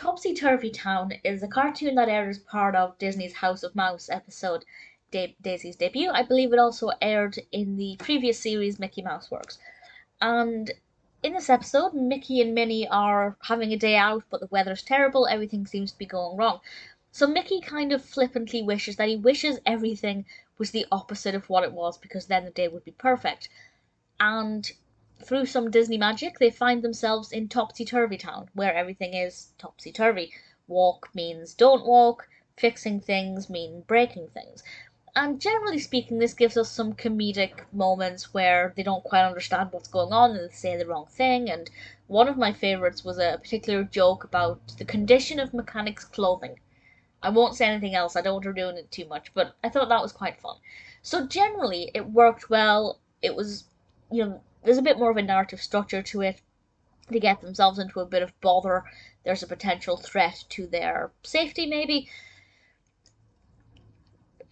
Topsy Turvy Town is a cartoon that aired as part of Disney's House of Mouse episode Daisy's debut. I believe it also aired in the previous series Mickey Mouse Works. And in this episode, Mickey and Minnie are having a day out, but the weather's terrible, everything seems to be going wrong. So Mickey kind of flippantly wishes that he wishes everything was the opposite of what it was because then the day would be perfect. And through some Disney magic, they find themselves in Topsy Turvy Town, where everything is topsy turvy. Walk means don't walk, fixing things mean breaking things. And generally speaking, this gives us some comedic moments where they don't quite understand what's going on and they say the wrong thing. And one of my favourites was a particular joke about the condition of mechanics' clothing. I won't say anything else, I don't want to ruin it too much, but I thought that was quite fun. So generally, it worked well. It was, there's a bit more of a narrative structure to it. They get themselves into a bit of bother. There's a potential threat to their safety, maybe.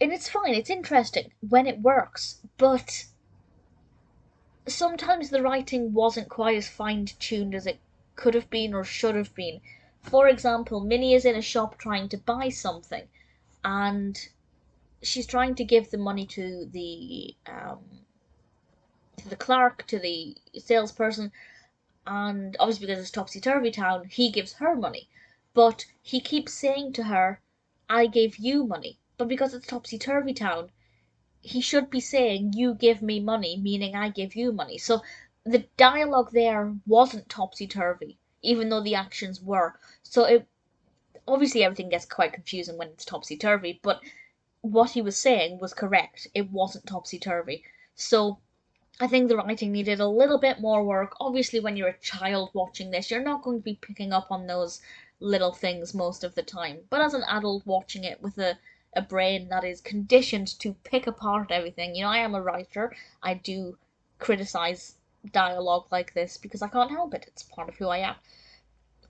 And it's fine, it's interesting when it works, but sometimes the writing wasn't quite as fine-tuned as it could have been or should have been. For example, Minnie is in a shop trying to buy something, and she's trying to give the money to the clerk, to the salesperson, and obviously because it's Topsy Turvy Town, he gives her money. But he keeps saying to her, I gave you money. But because it's Topsy Turvy Town, he should be saying, you give me money, meaning I give you money. So the dialogue there wasn't topsy turvy, even though the actions were. So it obviously everything gets quite confusing when it's topsy turvy, but what he was saying was correct. It wasn't topsy turvy. So I think the writing needed a little bit more work. Obviously, when you're a child watching this, you're not going to be picking up on those little things most of the time. But as an adult watching it with a brain that is conditioned to pick apart everything, I am a writer. I do criticize dialogue like this because I can't help it. It's part of who I am.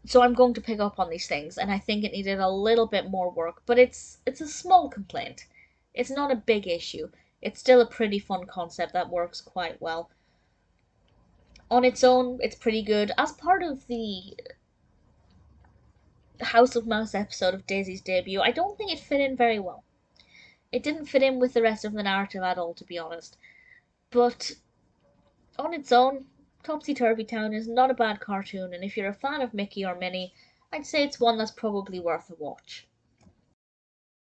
So I'm going to pick up on these things, and I think it needed a little bit more work, but it's a small complaint. It's not a big issue. It's still a pretty fun concept that works quite well. On its own, it's pretty good. As part of the House of Mouse episode of Daisy's debut, I don't think it fit in very well. It didn't fit in with the rest of the narrative at all, to be honest. But on its own, Topsy Turvy Town is not a bad cartoon, and if you're a fan of Mickey or Minnie, I'd say it's one that's probably worth a watch.